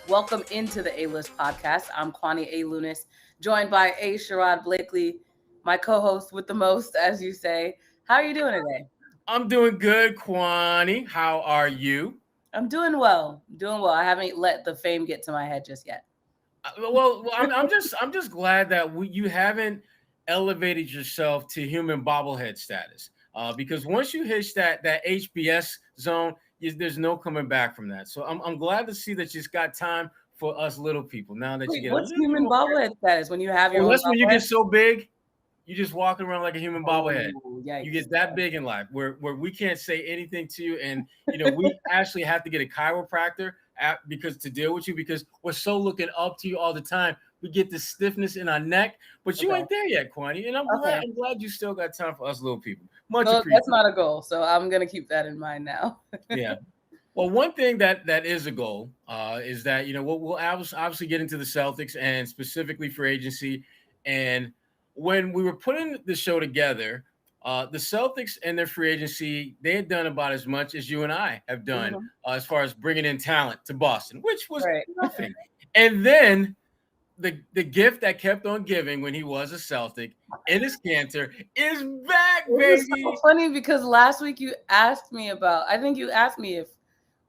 Welcome into the A-List podcast. I'm Kwani A. Lunis, joined by A. Sherrod Blakely, my co-host with the most, as you say. How are you doing today? I'm doing good, Kwani. How are you? I'm doing well. Doing well. I haven't let the fame get to my head just yet. I'm just glad that you haven't elevated yourself to human bobblehead status. Because once you hit that HBS zone, there's no coming back from that. So I'm glad to see that you've got time for us little people. Now that you Wait, get a what's little bit human more. bobblehead status when you have your Well, own that's when you bobblehead? get so big, you just walking around like a human bobblehead. Oh, You yikes. get that big in life where we can't say anything to you, and we actually have to get a chiropractor because to deal with you because we're so looking up to you all the time. We get the stiffness in our neck, but you Okay. ain't there yet, Kwani. And I'm glad Okay. I'm glad you still got time for us little people. Much No, that's appreciated. not a goal, so I'm gonna keep that in mind now. Yeah. Well, one thing that is a goal is that we'll obviously get into the Celtics and specifically for agency. And when we were putting the show together, the Celtics and their free agency they had done about as much as you and I have done Mhm. as far as bringing in talent to Boston, which was Right. nothing. And then the gift that kept on giving when he was a Celtic, Enes Kanter, is back, This is so baby. funny because last week you asked me about, I think you asked me if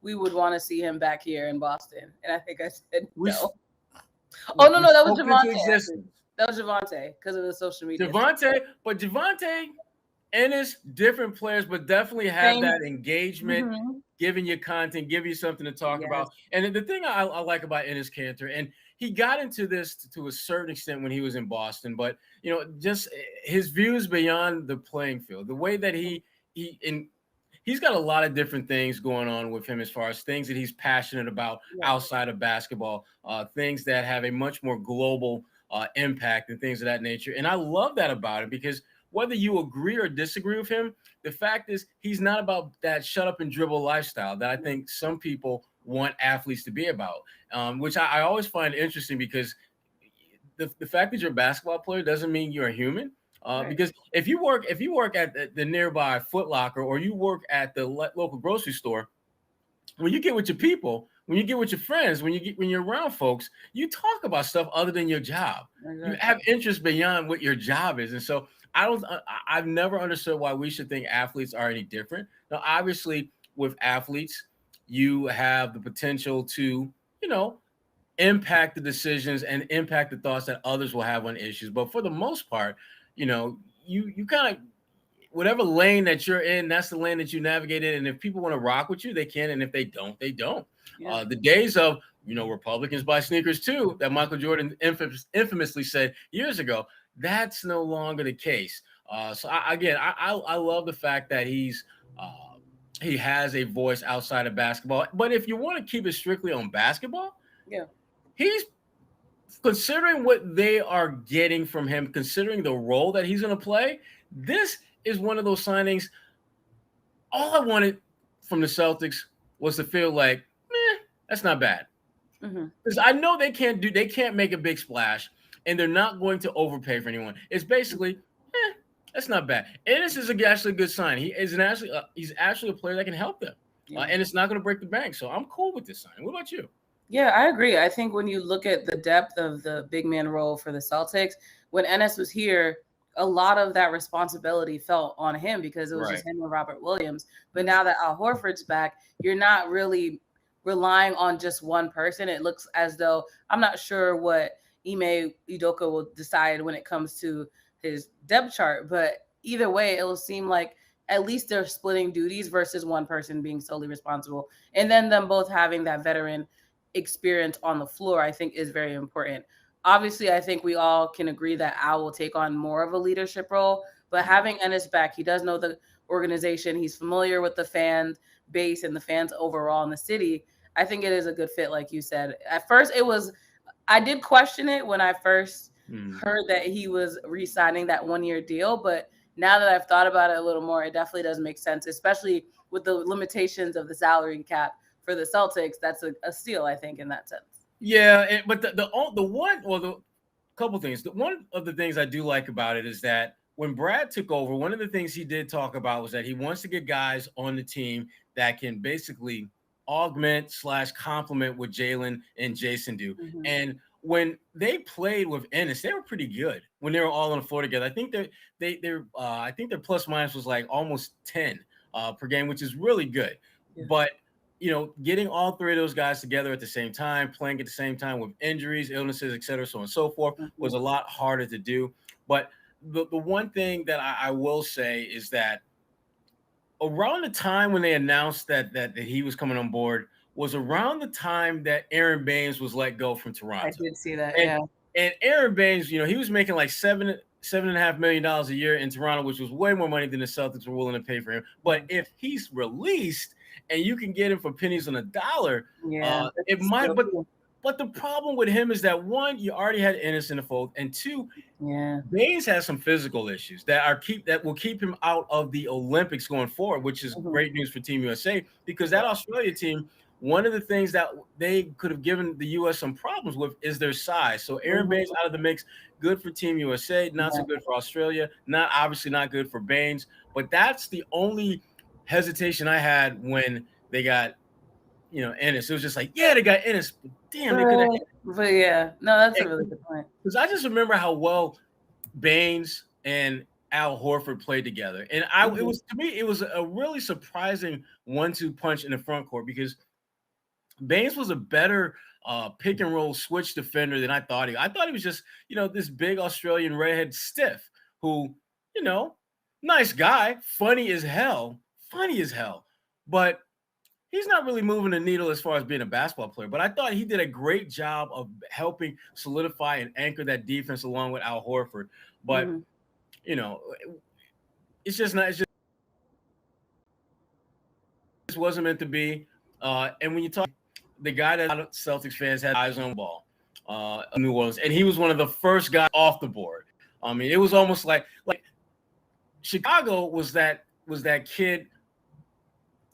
we would want to see him back here in Boston. And I think I said We no. Oh, no, we no, that was spoke into Javante, actually. existence. That was Javante because of the social media stuff. Javante and his different players, but definitely have Same. that engagement, Mhm. giving you content, giving you something to talk Yes. about. And the thing I like about Enes Kanter, and he got into this to a certain extent when he was in Boston, but just his views beyond the playing field, the way that he's got a lot of different things going on with him as far as things that he's passionate about Yeah. outside of basketball, things that have a much more global impact and things of that nature. And I love that about him because whether you agree or disagree with him, the fact is he's not about that shut up and dribble lifestyle that I think some people want athletes to be about, which I always find interesting because the fact that you're a basketball player doesn't mean you're a human. Right. Because if you work at the nearby Foot Locker or you work at the local grocery store, when you get with your people, when you get with your friends, when you're around folks, you talk about stuff other than your job. You Exactly. have interest beyond what your job is, and so I've never understood why we should think athletes are any different. Now, obviously, with athletes, you have the potential to you know impact the decisions and impact the thoughts that others will have on issues. But for the most part, you kind of whatever lane that you're in, that's the lane that you navigate in. And if people want to rock with you, they can. And if they don't, they don't. Yeah. The days of Republicans buy sneakers too, that Michael Jordan infamously said years ago, that's no longer the case. I love the fact that he has a voice outside of basketball. But if you want to keep it strictly on basketball, Yeah. he's considering what they are getting from him, considering the role that he's going to play. This is one of those signings. All I wanted from the Celtics was to feel like, that's not bad. Hmm. Because I know they can't make a big splash, and they're not going to overpay for anyone. It's basically, that's not bad. And this is actually a good sign. He's actually a player that can help them, Yeah. and it's not going to break the bank. So I'm cool with this sign. What about you? Yeah, I agree. I think when you look at the depth of the big man role for the Celtics, when Ennis was here, a lot of that responsibility fell on him because it was Right. just him and Robert Williams. But now that Al Horford's back, you're not really relying on just one person. It looks as though I'm not sure what Ime Udoka will decide when it comes to his depth chart, but either way, it will seem like at least they're splitting duties versus one person being solely responsible. And then them both having that veteran experience on the floor, I think is very important. Obviously, I think we all can agree that Al will take on more of a leadership role, but having Ennis back, he does know the organization. He's familiar with the fan base and the fans overall in the city. I think it is a good fit, like you said. At first, I did question it when I first Hmm. heard that he was re-signing that 1 year deal, but now that I've thought about it a little more, it definitely does make sense, especially with the limitations of the salary cap for the Celtics. That's a steal, I think, in that sense. Yeah, but the couple things. One of the things I do like about it is that when Brad took over, one of the things he did talk about was that he wants to get guys on the team that can basically augment / complement what Jalen and Jason do. Mm-hmm. And when they played with Ennis, they were pretty good when they were all on the floor together. I think I think their plus minus was like almost 10 per game, which is really good. Yeah. But getting all three of those guys together at the same time, playing at the same time with injuries, illnesses, et cetera, so on and so forth, was a lot harder to do. But the one thing that I will say is that around the time when they announced that he was coming on board was around the time that Aaron Baines was let go from Toronto. I did see that, and, yeah. And Aaron Baines, he was making like $7.5 million a year in Toronto, which was way more money than the Celtics were willing to pay for him. But if he's released and you can get him for pennies on a dollar, it might. But the problem with him is that one, you already had Enes in the fold, and two, Baines has some physical issues that will keep him out of the Olympics going forward, which is great news for Team USA, because that Australia team, one of the things that they could have given the U.S. some problems with is their size. So Aaron Baines out of the mix, good for Team USA, not so good for Australia, obviously not good for Baines. But that's the only hesitation I had when they got Enes. It was just like, they got Enes, but damn, they could have. But yeah, no, that's a really good point. Because I just remember how well Baines and Al Horford played together, and it was, to me, it was a really surprising 1-2 punch in the front court, because Baines was a better pick and roll switch defender than I thought he. I thought he was just this big Australian redhead stiff who nice guy, funny as hell, but he's not really moving the needle as far as being a basketball player. But I thought he did a great job of helping solidify and anchor that defense along with Al Horford. But it's just not. It just wasn't meant to be. And when you talk, the guy that a lot of Celtics fans had eyes on the ball, New Orleans, and he was one of the first guys off the board. I mean, it was almost like Chicago was that kid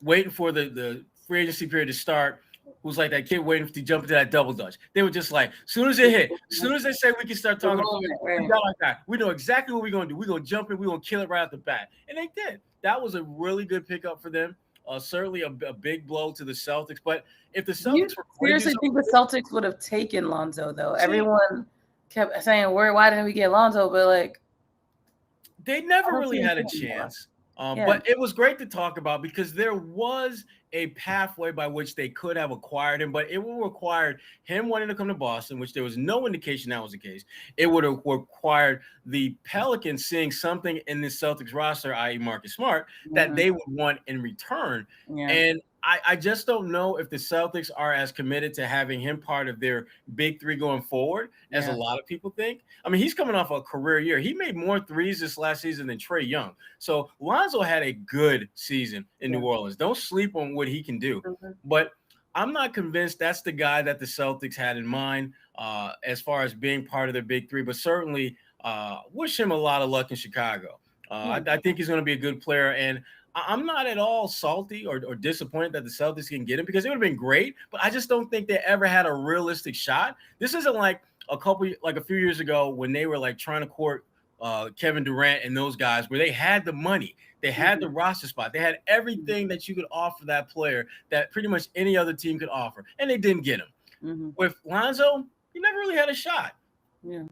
waiting for the free agency period to start, who's like that kid waiting to jump into that double dutch. They were just like, as soon as it hit, as soon as they say we can start talking, we know exactly what we're going to do. We're going to jump in. We're going to kill it right off the bat. And they did. That was a really good pickup for them. Certainly a big blow to the Celtics. But if the Celtics were seriously think the Celtics would have taken Lonzo, though. Everyone kept saying, why didn't we get Lonzo? But they never really had a chance. But it was great to talk about, because there was a pathway by which they could have acquired him, but it would require him wanting to come to Boston, which there was no indication that was the case. It would have required the Pelicans seeing something in the Celtics roster, i.e. Marcus Smart, that they would want in return. And I just don't know if the Celtics are as committed to having him part of their big three going forward as a lot of people think. I mean, he's coming off a career year. He made more threes this last season than Trae Young. So Lonzo had a good season in New Orleans. Don't sleep on what he can do. But I'm not convinced that's the guy that the Celtics had in mind as far as being part of their big three. But certainly wish him a lot of luck in Chicago. I think he's going to be a good player. And I'm not at all salty or disappointed that the Celtics can get him, because it would have been great, but I just don't think they ever had a realistic shot. This isn't like a few years ago when they were like trying to court Kevin Durant and those guys, where they had the money, they had the roster spot, they had everything that you could offer that player that pretty much any other team could offer, and they didn't get him. With Lonzo, he never really had a shot. Yeah.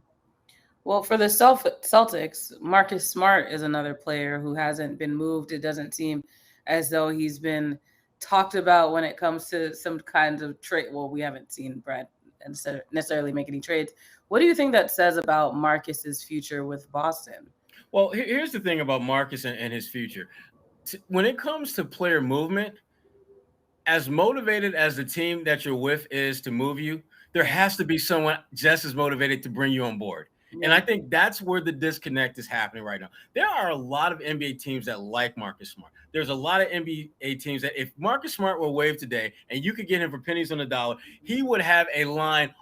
Well, for the Celtics, Marcus Smart is another player who hasn't been moved. It doesn't seem as though he's been talked about when it comes to some kinds of trade. Well, we haven't seen Brad necessarily make any trades. What do you think that says about Marcus's future with Boston? Well, here's the thing about Marcus and his future. When it comes to player movement, as motivated as the team that you're with is to move you, there has to be someone just as motivated to bring you on board. And I think that's where the disconnect is happening right now. There are a lot of NBA teams that like Marcus Smart. There's a lot of NBA teams that if Marcus Smart were waived today and you could get him for pennies on the dollar, he would have a line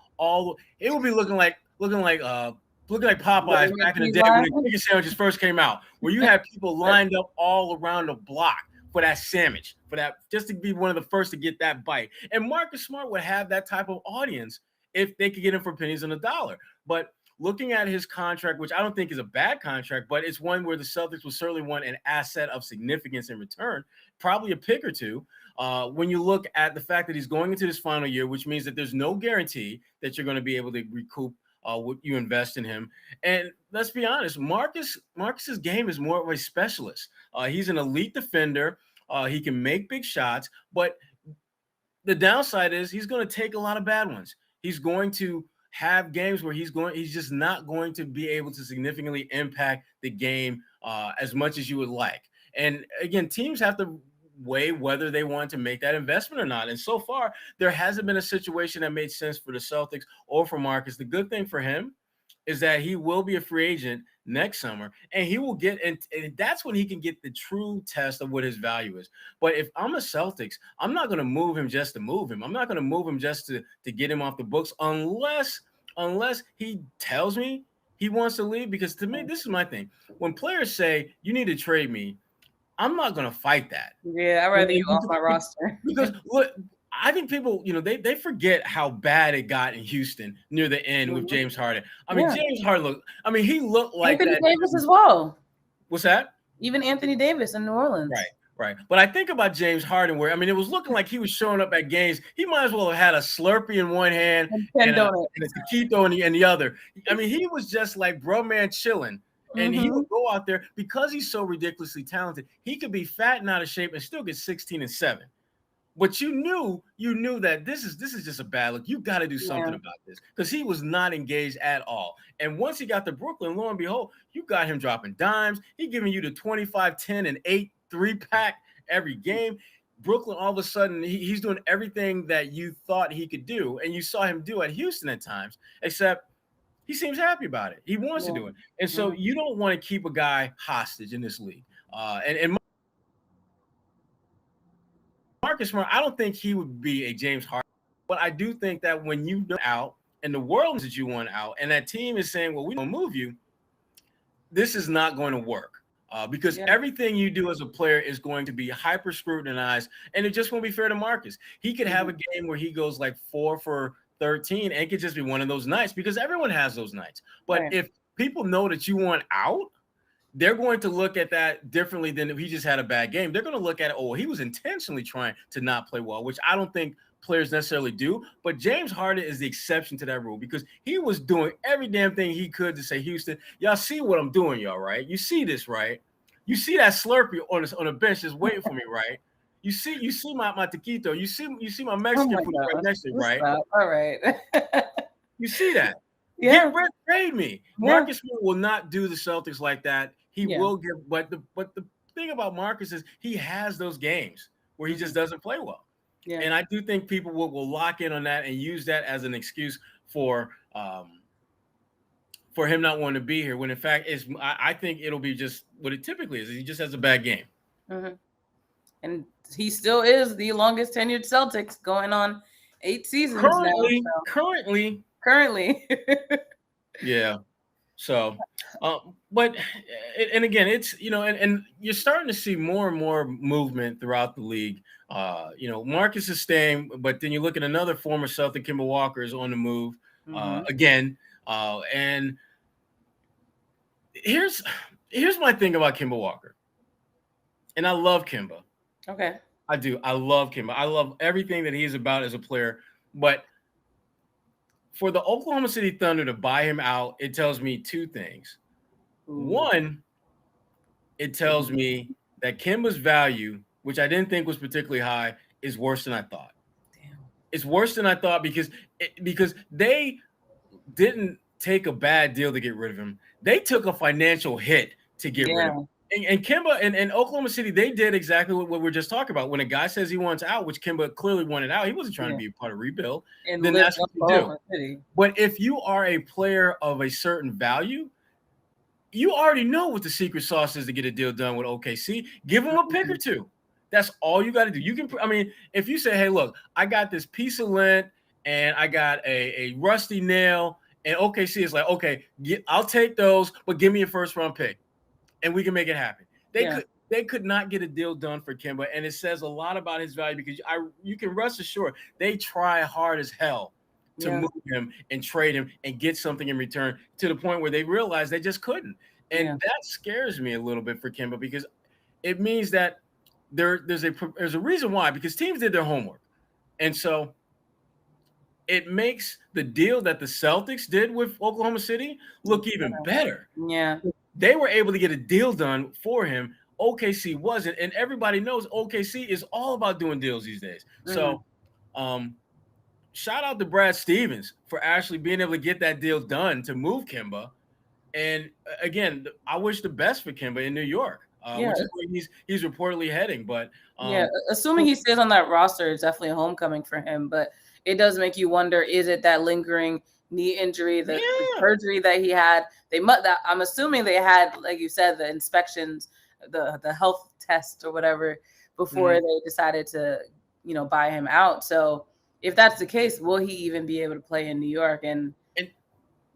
it would be looking like Popeyes back in the day when the chicken sandwiches first came out, where you had people lined up all around the block for that sandwich, just to be one of the first to get that bite. And Marcus Smart would have that type of audience if they could get him for pennies on the dollar. But looking at his contract, which I don't think is a bad contract, but it's one where the Celtics will certainly want an asset of significance in return, probably a pick or two. When you look at the fact that he's going into this final year, which means that there's no guarantee that you're going to be able to recoup what you invest in him. And let's be honest, Marcus's game is more of a specialist. He's an elite defender. He can make big shots, but the downside is he's going to take a lot of bad ones. He's going to have games where he's just not going to be able to significantly impact the game as much as you would like. And again, teams have to weigh whether they want to make that investment or not. And so far, there hasn't been a situation that made sense for the Celtics or for Marcus. The good thing for him is that he will be a free agent next summer, and he will get, and that's when he can get the true test of what his value is. But if I'm a Celtics, I'm not going to move him just to move him. I'm not going to move him just to get him off the books unless he tells me he wants to leave. Because to me, this is my thing. When players say you need to trade me, I'm not going to fight that. Yeah, I'd rather you off my roster. Because look, I think people, they forget how bad it got in Houston near the end with James Harden. I mean, James Harden he looked like Anthony Davis as well. What's that? Even Anthony Davis in New Orleans. Right. But I think about James Harden, where it was looking like he was showing up at games. He might as well have had a Slurpee in one hand and a taquito in the other. I mean, he was just like bro man chilling. And he would go out there because he's so ridiculously talented. He could be fat and out of shape and still get 16 and 7. But you knew that this is just a bad look. You got to do something about this, because he was not engaged at all. And once he got to Brooklyn, lo and behold, you got him dropping dimes. He giving you the 25, 10, and 8 3-pack every game. Brooklyn, all of a sudden, he's doing everything that you thought he could do, and you saw him do at Houston at times, except he seems happy about it. He wants to do it. And so you don't want to keep a guy hostage in this league. And Marcus Smart, I don't think he would be a James Harden, but I do think that when you go out and the world knows that you want out, and that team is saying, well, we don't move you, this is not going to work. Because everything you do as a player is going to be hyper scrutinized, and it just won't be fair to Marcus. He could have a game where he goes like 4 for 13, and it could just be one of those nights, because everyone has those nights. But if people know that you want out, they're going to look at that differently than if he just had a bad game. They're going to look at it, he was intentionally trying to not play well, which I don't think players necessarily do. But James Harden is the exception to that rule, because he was doing every damn thing he could to say, Houston, y'all see what I'm doing, y'all, right? You see this, right? You see that Slurpee on a bench just waiting for me, right? You see my taquito. You see my Mexican food right next to me, right? All right. You see that? Yeah. Trade me. Marcus will not do the Celtics like that. He will give, but the thing about Marcus is he has those games where he just doesn't play well. Yeah. And I do think people will lock in on that and use that as an excuse for him not wanting to be here, when in fact I think it'll be just what it typically is. He just has a bad game. Mm-hmm. And he still is the longest tenured Celtics, going on 8 seasons Currently. Yeah. So, but again, it's, and you're starting to see more and more movement throughout the league. Marcus is staying, but then you look at another former Celtic, Kemba Walker, is on the move again. And here's my thing about Kemba Walker. And I love Kemba. Okay. I do. I love Kemba. I love everything that he's about as a player. But for the Oklahoma City Thunder to buy him out, it tells me two things. One, it tells me that Kemba's value, which I didn't think was particularly high, is worse than I thought. Damn. It's worse than I thought because they didn't take a bad deal to get rid of him. They took a financial hit to get rid of him. And Kemba and Oklahoma City, they did exactly what we're just talking about. When a guy says he wants out, which Kemba clearly wanted out, he wasn't trying to be a part of rebuild. And then that's what you do. But if you are a player of a certain value, you already know what the secret sauce is to get a deal done with OKC. Give them a pick or two. That's all you got to do. You can, if you say, hey, look, I got this piece of lint and I got a rusty nail, and OKC is like, okay, I'll take those, but give me a first round pick, and we can make it happen. They could not get a deal done for Kemba, and it says a lot about his value, because you can rest assured they try hard as hell to move him and trade him and get something in return, to the point where they realized they just couldn't. And that scares me a little bit for Kemba, because it means that there's a reason why, because teams did their homework. And so it makes the deal that the Celtics did with Oklahoma City look even better. Yeah. They were able to get a deal done for him. OKC wasn't, and everybody knows OKC is all about doing deals these days. So shout out to Brad Stevens for actually being able to get that deal done to move Kemba. And again, I wish the best for Kemba in New York, which is where he's reportedly heading. But assuming he stays on that roster, it's definitely a homecoming for him. But it does make you wonder: is it that lingering knee injury, the surgery that he had? I'm assuming they had, like you said, the inspections, the health test or whatever before they decided to, buy him out. So if that's the case, will he even be able to play in New York? And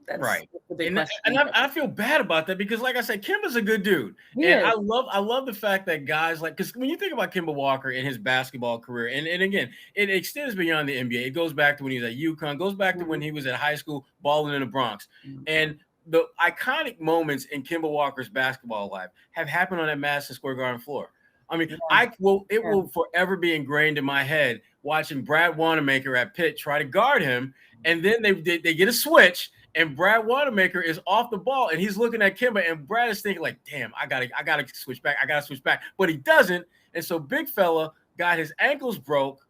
that's right. The big and I feel bad about that, because, like I said, Kemba's a good dude. And I love the fact that guys because when you think about Kemba Walker and his basketball career, and again, it extends beyond the NBA. It goes back to when he was at UConn, goes back to when he was at high school balling in the Bronx. And the iconic moments in Kemba Walker's basketball life have happened on that Madison Square Garden floor. I mean, it will forever be ingrained in my head watching Brad Wanamaker at Pitt try to guard him, and then they get a switch, and Brad Wanamaker is off the ball, and he's looking at Kemba, and Brad is thinking like, "Damn, I gotta switch back. I gotta switch back," but he doesn't, and so big fella got his ankles broke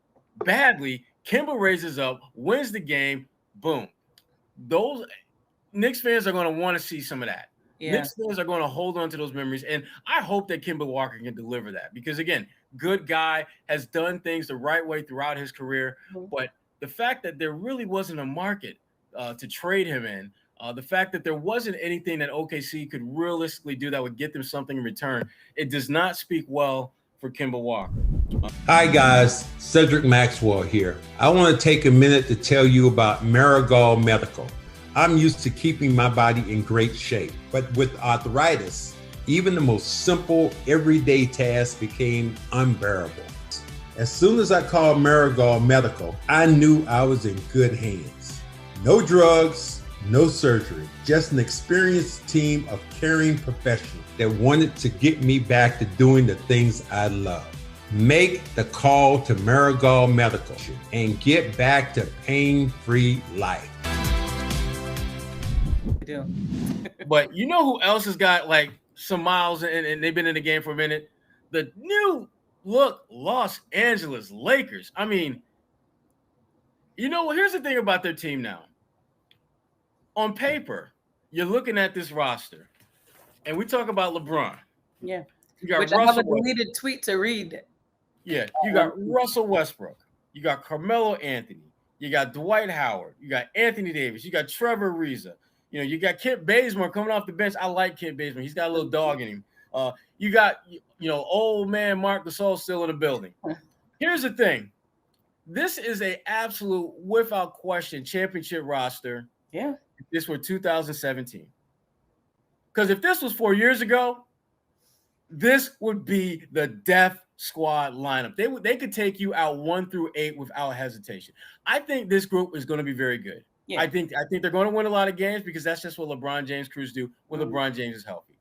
badly. Kemba raises up, wins the game. Boom. Those Knicks fans are going to want to see some of that. Knicks fans are going to hold on to those memories, and I hope that Kemba Walker can deliver that, because, again, good guy, has done things the right way throughout his career, but the fact that there really wasn't a market to trade him in, the fact that there wasn't anything that OKC could realistically do that would get them something in return, it does not speak well for Kemba Walker. Hi guys, Cedric Maxwell here. I want to take a minute to tell you about Marigold Medical. I'm used to keeping my body in great shape, but with arthritis, even the most simple everyday tasks became unbearable. As soon as I called Marigold Medical, I knew I was in good hands. No drugs, no surgery, just an experienced team of caring professionals that wanted to get me back to doing the things I love. Make the call to Marigold Medical and get back to pain-free life. But you know who else has got like some miles and they've been in the game for a minute? The new look Los Angeles Lakers. I mean, here's the thing about their team now. On paper, you're looking at this roster, and we talk about LeBron. Yeah. You got Which Russell I have a deleted tweet to read. Yeah, you got Russell Westbrook. You got Carmelo Anthony. You got Dwight Howard. You got Anthony Davis. You got Trevor Ariza. You got Kent Bazemore coming off the bench. I like Kent Bazemore. He's got a little dog in him. You got, old man Marc Gasol still in the building. Here's the thing. This is an absolute, without question, championship roster. Yeah. If this were 2017. Because if this was 4 years ago, this would be the death squad lineup. They could take you out 1 through 8 without hesitation. I think this group is going to be very good. Yeah. I think they're going to win a lot of games, because that's just what LeBron James crews do when LeBron James is healthy.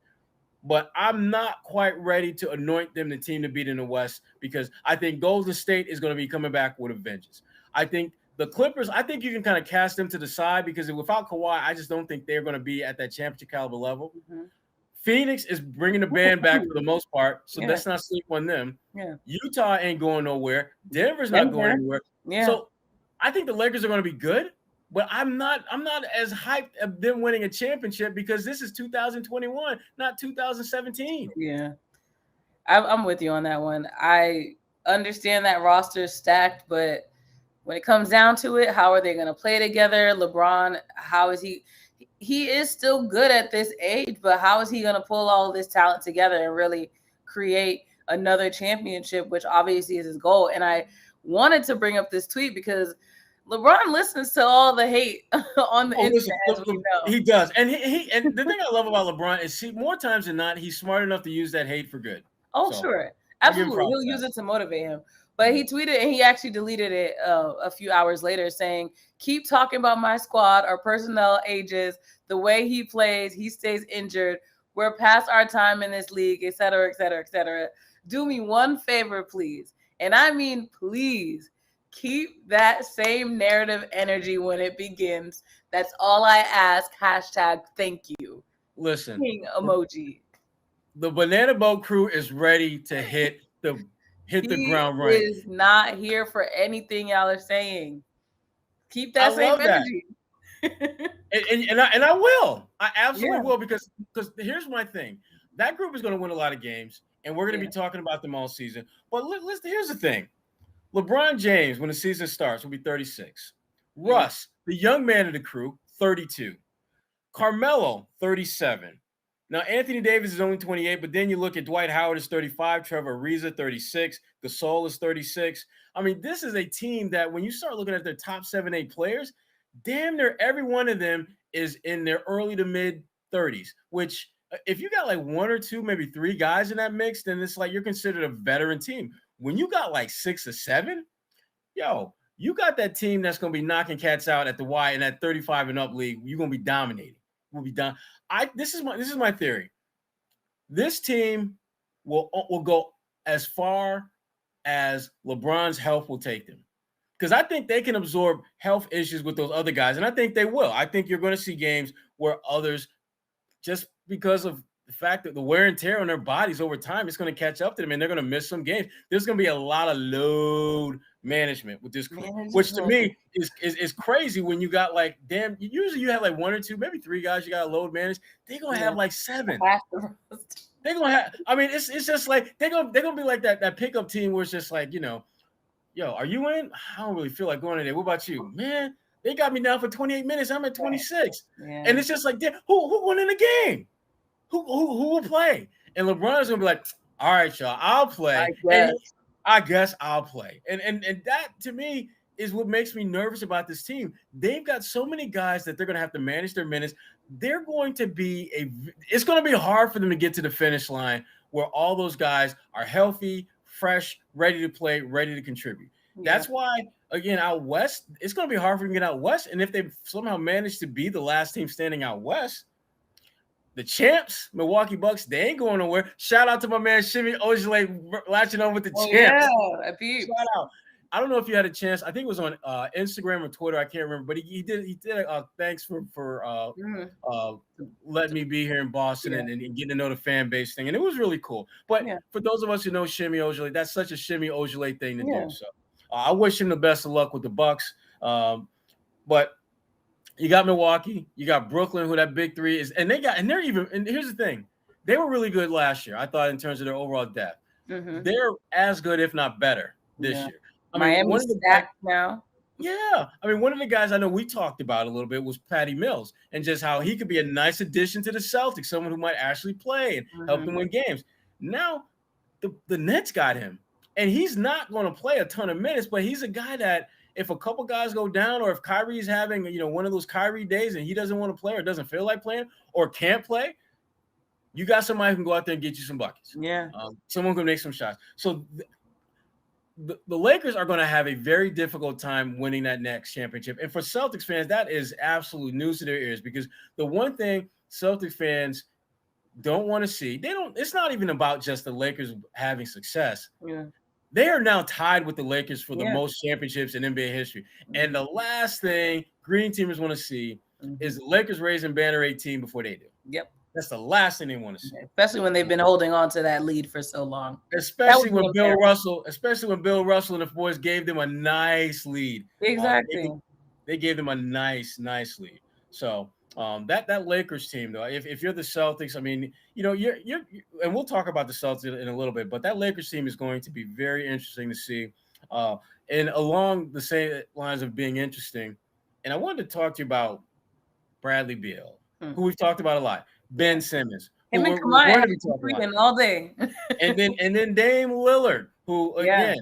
But I'm not quite ready to anoint them the team to beat in the West, because I think Golden State is going to be coming back with a vengeance. I think the Clippers, I think you can kind of cast them to the side, because without Kawhi, I just don't think they're going to be at that championship caliber level. Phoenix is bringing the band back for the most part, so let's not sleep on them. Yeah. Utah ain't going nowhere. Denver's not going anywhere. Yeah. So I think the Lakers are going to be good. But I'm not as hyped of them winning a championship, because this is 2021, not 2017. Yeah, I'm with you on that one. I understand that roster is stacked, but when it comes down to it, how are they going to play together? LeBron, how is he? He is still good at this age, but how is he going to pull all of this talent together and really create another championship, which obviously is his goal? And I wanted to bring up this tweet because LeBron listens to all the hate on the internet. Listen, he does, and and the thing I love about LeBron is more times than not, he's smart enough to use that hate for good. Oh, so, sure, absolutely, he'll use it to motivate him. But he tweeted and he actually deleted it a few hours later saying, keep talking about my squad. Our personnel ages. The way he plays, he stays injured. We're past our time in this league, et cetera, et cetera, et cetera. Do me one favor, please. And I mean, please keep that same narrative energy when it begins. That's all I ask. Hashtag thank you. Listen, King emoji. The Banana Boat crew is ready to hit the ground running. He is not here for anything y'all are saying. Keep that same energy. and I will. I absolutely will because here's my thing. That group is going to win a lot of games, and we're going to be talking about them all season. But here's the thing. LeBron James, when the season starts, will be 36. Russ, the young man of the crew, 32. Carmelo, 37. Now, Anthony Davis is only 28, but then you look at Dwight Howard is 35, Trevor Ariza, 36, Gasol is 36. I mean, this is a team that when you start looking at their top 7, 8 players, damn near every one of them is in their early to mid 30s, which if you got like 1 or 2, maybe 3 guys in that mix, then it's like you're considered a veteran team. When you got like 6 or 7, you got that team that's going to be knocking cats out at the Y in that 35 and up league. You're going to be dominating. Will be done. This is my theory. This team will go as far as LeBron's health will take them, because I think they can absorb health issues with those other guys, and I think they will. I think you're going to see games where others, just because of the fact that the wear and tear on their bodies over time, it's going to catch up to them, and they're going to miss some games. There's going to be a lot of load management with this crew, which to me is crazy. When you got like, damn, usually you have like 1 or 2, maybe 3 guys you got to load manage. They're gonna have like 7. They're gonna have. I mean, it's just like they're gonna be like that pickup team where it's just like, yo, are you in? I don't really feel like going in there. What about you, man? They got me down for 28 minutes. I'm at 26, and it's just like, who won in the game? Who will play? And LeBron's gonna be like, all right, y'all, I'll play. I guess I'll play. And that to me is what makes me nervous about this team. They've got so many guys that they're going to have to manage their minutes. It's going to be hard for them to get to the finish line where all those guys are healthy, fresh, ready to play, ready to contribute. That's why, again, out West, it's going to be hard for them to get out West. And if they somehow manage to be the last team standing out West, the champs, Milwaukee Bucks, they ain't going nowhere. Shout out to my man Shimmy Ojale latching on with the champs. Yeah, shout out. I don't know if you had a chance. I think it was on Instagram or Twitter. I can't remember, but he did. Thanks for letting me be here in Boston and getting to know the fan base thing, and it was really cool. But for those of us who know Shimmy Ojale, that's such a Shimmy Ojale thing to do. So I wish him the best of luck with the Bucks. But you got Milwaukee, you got Brooklyn, who that big 3 is, and here's the thing, they were really good last year, I thought, in terms of their overall depth. They're as good, if not better, this year. Miami's stacked now. Yeah. I mean, one of the guys I know we talked about a little bit was Patty Mills, and just how he could be a nice addition to the Celtics, someone who might actually play and help them win games. Now, the Nets got him, and he's not going to play a ton of minutes, but he's a guy that, if a couple guys go down, or if Kyrie's having, one of those Kyrie days and he doesn't want to play or doesn't feel like playing or can't play, you got somebody who can go out there and get you some buckets. Yeah. Someone can make some shots. So the Lakers are going to have a very difficult time winning that next championship. And for Celtics fans, that is absolute news to their ears, because the one thing Celtics fans don't want to see, it's not even about just the Lakers having success. Yeah. They are now tied with the Lakers for the most championships in NBA history. And the last thing green teamers want to see is the Lakers raising banner 18 before they do. Yep. That's the last thing they want to see. Especially when they've been holding on to that lead for so long. Especially when Bill Russell and the boys gave them a nice lead. Exactly. They gave them a nice lead. So that Lakers team, though, if you're the Celtics, I mean, you're and we'll talk about the Celtics in a little bit, but that Lakers team is going to be very interesting to see. And along the same lines of being interesting, and I wanted to talk to you about Bradley Beal, who we've talked about a lot, Ben Simmons, him and Kwani all day, and then Dame Lillard, who again,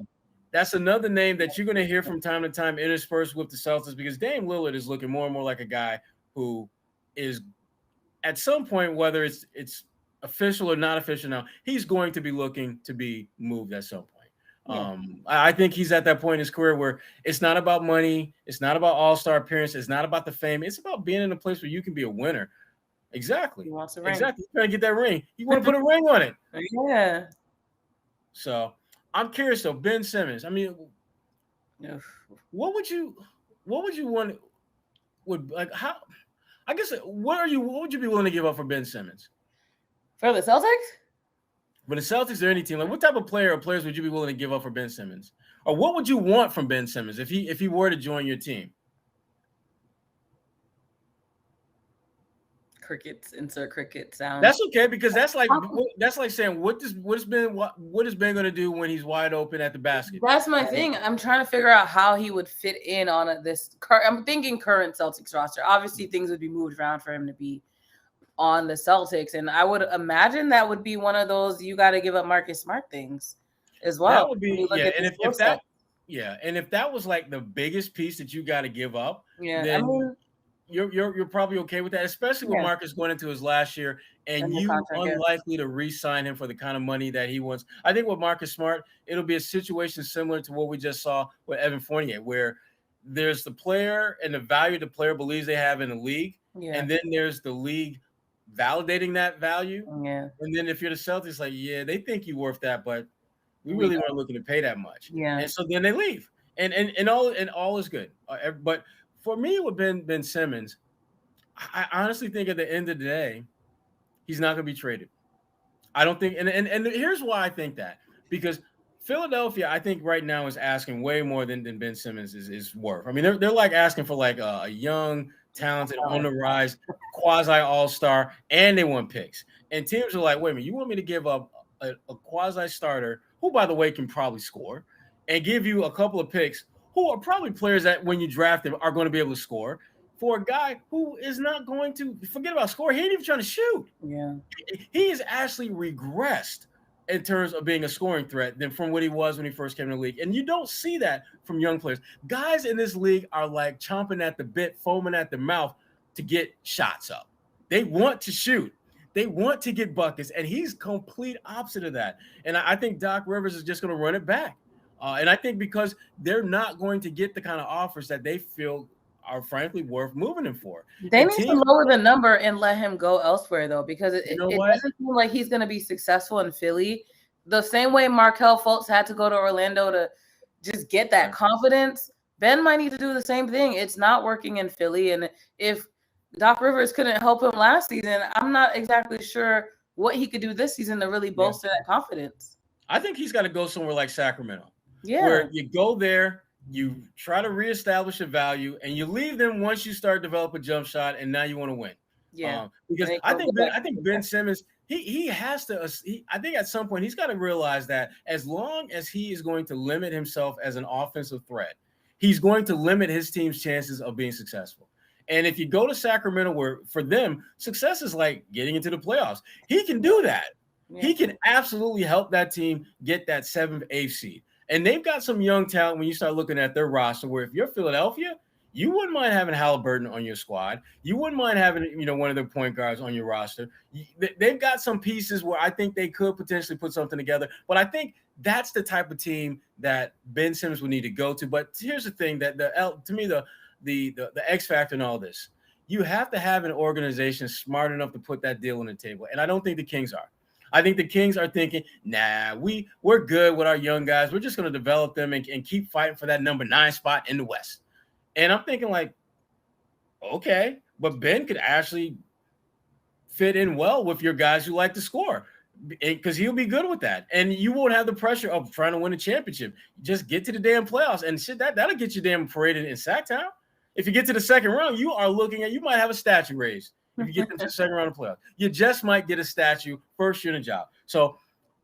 that's another name that you're going to hear from time to time interspersed with the Celtics, because Dame Lillard is looking more and more like a guy who is, at some point, whether it's official or not official now, he's going to be looking to be moved at some point. I think he's at that point in his career where it's not about money. It's not about all-star appearance. It's not about the fame. It's about being in a place where you can be a winner. Exactly. He wants a ring. Exactly. You're trying to get that ring. You want to put a ring on it. Yeah. So I'm curious though, Ben Simmons. I mean, what would you want? Would like how? I guess what would you be willing to give up for Ben Simmons? For the Celtics? For the Celtics or any team, like what type of player or players would you be willing to give up for Ben Simmons? Or what would you want from Ben Simmons if he were to join your team? Crickets, insert cricket sound. That's okay because that's like saying what is Ben going to do when he's wide open at the basket? That's my thing. I'm trying to figure out how he would fit in on this. I'm thinking current Celtics roster. Obviously, things would be moved around for him to be on the Celtics, and I would imagine that would be one of those you got to give up Marcus Smart things as well. That would be and if that was like the biggest piece that you got to give up, then you're probably okay with that, especially with Marcus going into his last year and you unlikely to re-sign him for the kind of money that he wants. I think with Marcus Smart, it'll be a situation similar to what we just saw with Evan Fournier, where there's the player and the value the player believes they have in the league, and then there's the league validating that value. And then if you're the Celtics, like, they think you're worth that, but we really weren't looking to pay that much. And so then they leave. And all is good. But for me, with Ben Simmons, I honestly think at the end of the day, he's not going to be traded. I don't think, and here's why I think that, because Philadelphia, I think right now is asking way more than Ben Simmons is worth. I mean, they're like asking for like a young, talented, on the rise, quasi all-star, and they want picks. And teams are like, wait a minute, you want me to give up a quasi starter who, by the way, can probably score, and give you a couple of picks who are probably players that when you draft them are going to be able to score, for a guy who is not going to forget about score. He ain't even trying to shoot. He has actually regressed in terms of being a scoring threat than from what he was when he first came in the league. And you don't see that from young players. Guys in this league are like chomping at the bit, foaming at the mouth to get shots up. They want to shoot. They want to get buckets, and he's complete opposite of that. And I think Doc Rivers is just going to run it back. And I think because they're not going to get the kind of offers that they feel are frankly worth moving him for. They need to lower the number and let him go elsewhere, though, because it doesn't seem like he's going to be successful in Philly. The same way Markelle Fultz had to go to Orlando to just get that confidence, Ben might need to do the same thing. It's not working in Philly. And if Doc Rivers couldn't help him last season, I'm not exactly sure what he could do this season to really bolster that confidence. I think he's got to go somewhere like Sacramento, where you go there, you try to reestablish a value, and you leave them once you start develop a jump shot, and now you want to win. Because I think Ben Simmons, he has to. I think at some point he's got to realize that as long as he is going to limit himself as an offensive threat, he's going to limit his team's chances of being successful. And if you go to Sacramento, where for them success is like getting into the playoffs, he can do that. He can absolutely help that team get that 7th, 8th seed. And they've got some young talent when you start looking at their roster, where if you're Philadelphia, you wouldn't mind having Halliburton on your squad. You wouldn't mind having, one of their point guards on your roster. They've got some pieces where I think they could potentially put something together. But I think that's the type of team that Ben Simmons would need to go to. But here's the thing that to me, the X factor in all this, you have to have an organization smart enough to put that deal on the table. And I don't think the Kings are. I think the Kings are thinking, nah, we're good with our young guys. We're just going to develop them and keep fighting for that number 9 spot in the West. And I'm thinking like, okay, but Ben could actually fit in well with your guys who like to score, because he'll be good with that. And you won't have the pressure of trying to win a championship. Just get to the damn playoffs, and shit, that'll get you damn paraded in Sacktown. If you get to the second round, you might have a statue raised. If you get into the second round of playoffs, you just might get a statue first year in a job. So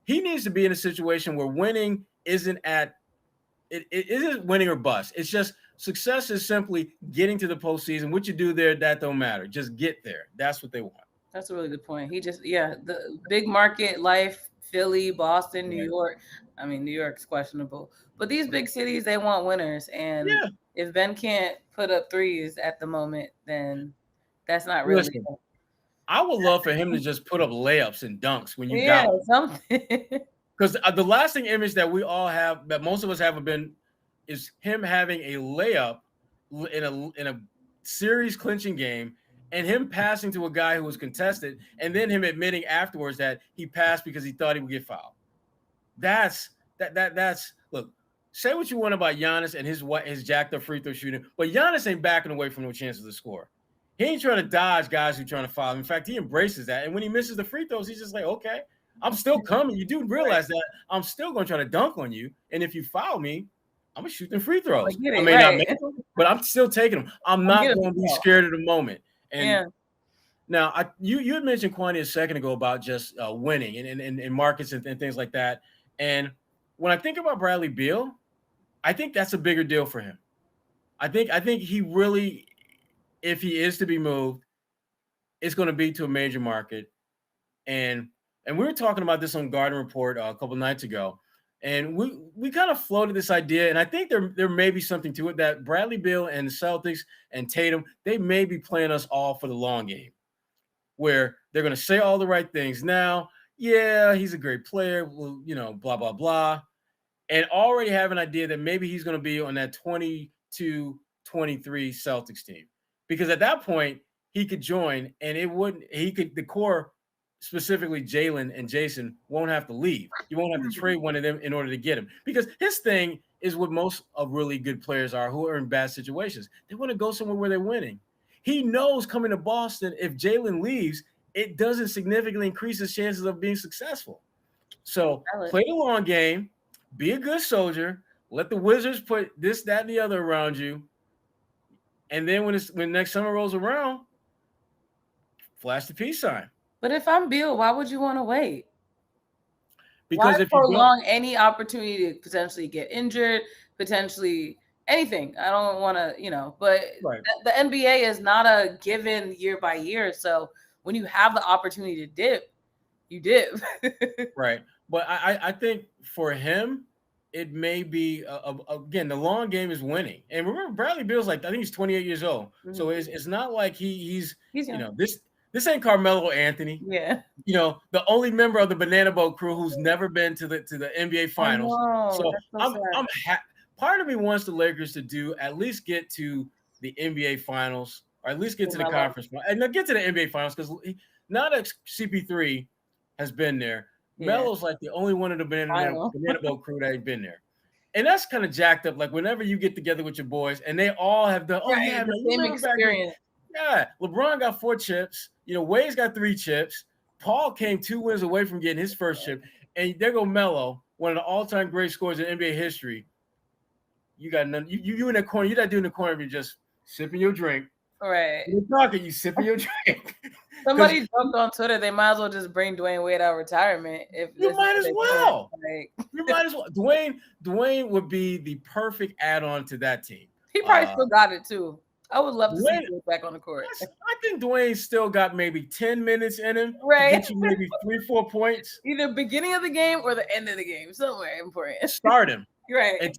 he needs to be in a situation where winning isn't it isn't winning or bust. It's just success is simply getting to the postseason. What you do there, that don't matter. Just get there. That's what they want. That's a really good point. The big market life, Philly, Boston, New York. I mean, New York's questionable, but these big cities, they want winners. And if Ben can't put up threes at the moment, then that's not really. I would love for him to just put up layups and dunks when you got something. Because the lasting image that we all have, that most of us have been, is him having a layup in a series clinching game, and him passing to a guy who was contested, and then him admitting afterwards that he passed because he thought he would get fouled. That's look. Say what you want about Giannis and his jacked up free throw shooting, but Giannis ain't backing away from no chances to score. He ain't trying to dodge guys who are trying to foul him. In fact, he embraces that. And when he misses the free throws, he's just like, okay, I'm still coming. You do realize that I'm still going to try to dunk on you. And if you foul me, I'm going to shoot them free throws. I may not make them, but I'm still taking them. I'm not going to be scared of the moment. And now, you had mentioned, Kwani, a second ago about just winning and markets and things like that. And when I think about Bradley Beal, I think that's a bigger deal for him. I think he really, if he is to be moved, it's going to be to a major market. And we were talking about this on Garden Report a couple nights ago, and we kind of floated this idea, and I think there may be something to it, that Bradley Beal and the Celtics and Tatum, they may be playing us all for the long game, where they're going to say all the right things now. Yeah, he's a great player, well, blah, blah, blah. And already have an idea that maybe he's going to be on that 22-23 Celtics team. Because at that point, he could join, and the core, specifically Jalen and Jason, won't have to leave. You won't have to trade one of them in order to get him. Because his thing is what most of really good players are who are in bad situations. They want to go somewhere where they're winning. He knows coming to Boston, if Jalen leaves, it doesn't significantly increase his chances of being successful. So play the long game. Be a good soldier. Let the Wizards put this, that, and the other around you. And then when next summer rolls around, flash the peace sign. But if I'm Beal, why would you want to wait? Because if you prolong any opportunity to potentially get injured, potentially anything. I don't want to, but the NBA is not a given year by year. So when you have the opportunity to dip, you dip. Right. But I think for him, it may be, again, the long game is winning. And remember, Bradley Beal's I think he's 28 years old. Mm-hmm. So it's not like he's this ain't Carmelo Anthony. Yeah. The only member of the Banana Boat crew who's never been to the NBA Finals. So I'm part of me wants the Lakers to at least get to the NBA Finals, or at least get to the conference, and get to the NBA Finals, because now that CP3 has been there, Melo's the only one of the Banana Boat crew that ain't been there. And that's kind of jacked up. Whenever you get together with your boys and they all have the same experience. Yeah, LeBron got 4 chips. Wade's got 3 chips. Paul came 2 wins away from getting his first chip. And there go Melo, one of the all-time great scorers in NBA history. You got none. You in the corner. You're not doing the corner. You're just sipping your drink. Right. You're talking. You sipping your drink. Somebody joked on Twitter, they might as well just bring Dwayne Wade out of retirement. You might as well. You might as well. Dwayne would be the perfect add-on to that team. He probably still got it too. I would love to see him back on the court. I think Dwayne still got maybe 10 minutes in him. Right. To get you maybe 3-4 points. Either beginning of the game or the end of the game. Somewhere important. Start him. Right. And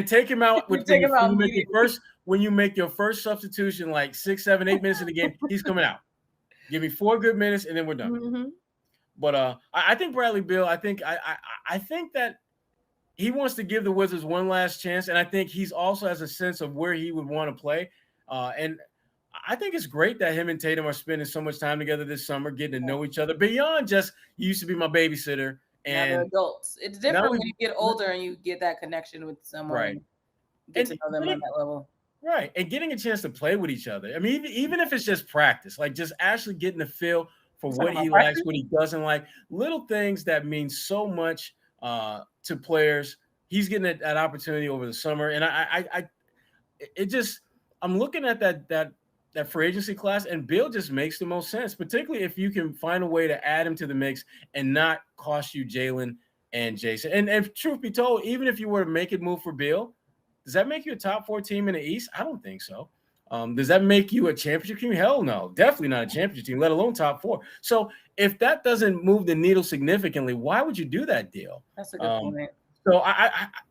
take him out when you make your first substitution, 6, 7, 8 minutes in the game, he's coming out. Give me 4 good minutes and then we're done. Mm-hmm. But I think Bradley Beal, I think that he wants to give the Wizards one last chance, and I think he's also has a sense of where he would want to play. And I think it's great that him and Tatum are spending so much time together this summer, getting to know each other beyond just, you used to be my babysitter. And now they're adults. It's different when you get older and you get that connection with someone. Right. Get to know them on that level. Right. And getting a chance to play with each other. I mean, even if it's just practice, just actually getting the feel for what he likes, what he doesn't like, little things that mean so much to players. He's getting that opportunity over the summer. And I'm looking at that free agency class, and Beal just makes the most sense, particularly if you can find a way to add him to the mix and not cost you Jalen and Jason. And if truth be told, even if you were to make it move for Beal, does that make you a top 4 team in the East? I don't think so. Does that make you a championship team? Hell no, definitely not a championship team, let alone top 4. So if that doesn't move the needle significantly, why would you do that deal? That's a good point. So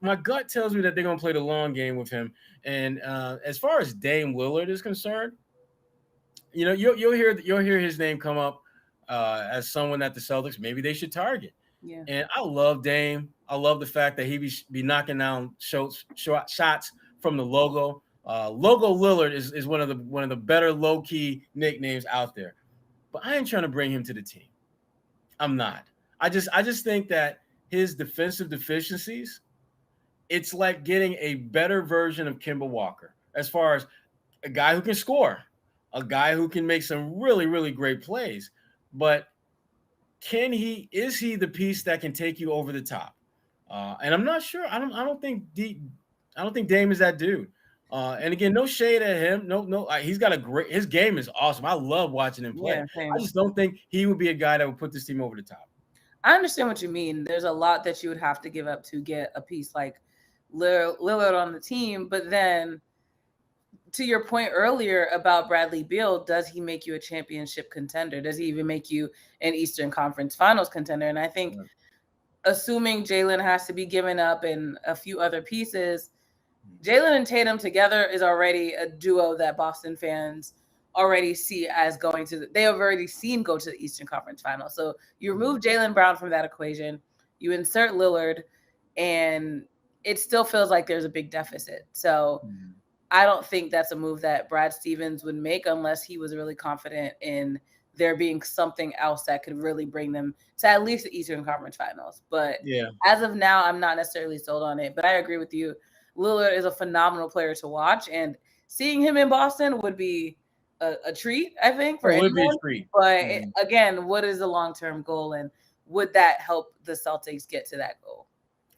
my gut tells me that they're going to play the long game with him. And as far as Dame Lillard is concerned, you'll hear his name come up as someone that the Celtics maybe they should target. Yeah. And I love Dame. I love the fact that he be knocking down shots from the logo. Logo Lillard is one of the better low key nicknames out there. But I ain't trying to bring him to the team. I'm not. I just think that his defensive deficiencies, it's like getting a better version of Kemba Walker as far as a guy who can score, a guy who can make some really, really great plays. But is he the piece that can take you over the top? And I'm not sure. I don't think Dame is that dude. And again, no shade at him. No, he's got his game is awesome. I love watching him play. Yeah, same. I just don't think he would be a guy that would put this team over the top. I understand what you mean. There's a lot that you would have to give up to get a piece like Lillard on the team. But then, to your point earlier about Bradley Beal, does he make you a championship contender? Does he even make you an Eastern Conference Finals contender? And I think, assuming Jalen has to be given up and a few other pieces, Jalen and Tatum together is already a duo that Boston fans already see as going to they have already seen go to the Eastern Conference Finals. So you remove Jaylen Brown from that equation, you insert Lillard, and it still feels like there's a big deficit. So I don't think that's a move that Brad Stevens would make unless he was really confident in there being something else that could really bring them to at least the Eastern Conference Finals. But as of now, I'm not necessarily sold on it. But I agree with you. Lillard is a phenomenal player to watch, and seeing him in Boston would be a treat, I think, for anyone. Would be a treat. But again, what is the long-term goal, and would that help the Celtics get to that goal?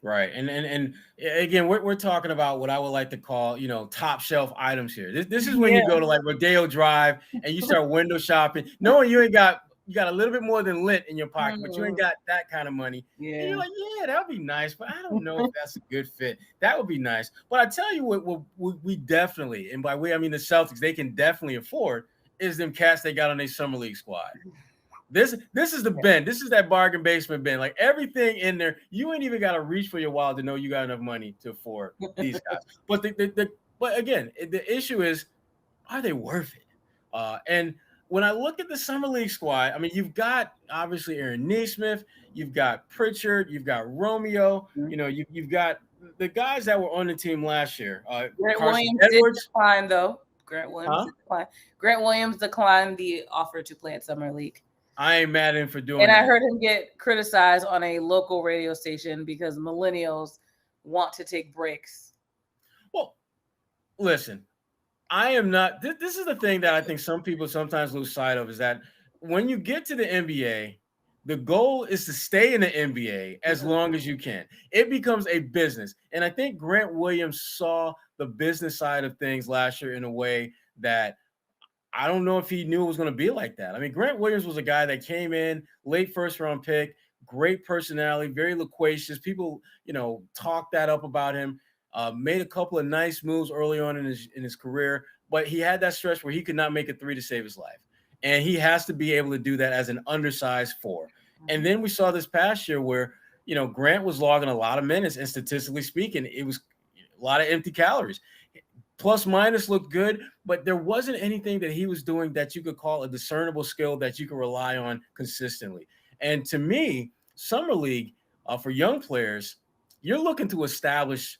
Right. And again, we're talking about what I would like to call, top shelf items here. This is when you go to like Rodeo Drive and you start window shopping, knowing you got a little bit more than lit in your pocket, but you ain't got that kind of money. Yeah. And you're like, that would be nice, but I don't know if that's a good fit. That would be nice. But I tell you what we definitely, and by we I mean the Celtics, they can definitely afford is them cats they got on their summer league squad. This is the bin. This is that bargain basement bin. Like everything in there, you ain't even got to reach for your wallet to know you got enough money to afford these guys. But but again, the issue is, are they worth it? And when I look at the summer league squad, I mean, you've got obviously Aaron Nesmith, you've got Pritchard, you've got Romeo. You've got the guys that were on the team last year. Grant Williams did decline, though. Grant Williams declined the offer to play at summer league. I ain't mad at him for doing and that. I heard him get criticized on a local radio station because millennials want to take breaks. Well, listen, I am not. This is the thing that I think some people sometimes lose sight of is that when you get to the NBA, the goal is to stay in the NBA as long as you can. It becomes a business. And I think Grant Williams saw the business side of things last year in a way that I don't know if he knew it was going to be like that. I mean, Grant Williams was a guy that came in, late first-round pick, great personality, very loquacious. People, talked that up about him. Made a couple of nice moves early on in his career, but he had that stretch where he could not make a three to save his life. And he has to be able to do that as an undersized four. And then we saw this past year where, Grant was logging a lot of minutes, and statistically speaking, it was a lot of empty calories. Plus minus looked good, but there wasn't anything that he was doing that you could call a discernible skill that you could rely on consistently. And to me, Summer League, for young players, you're looking to establish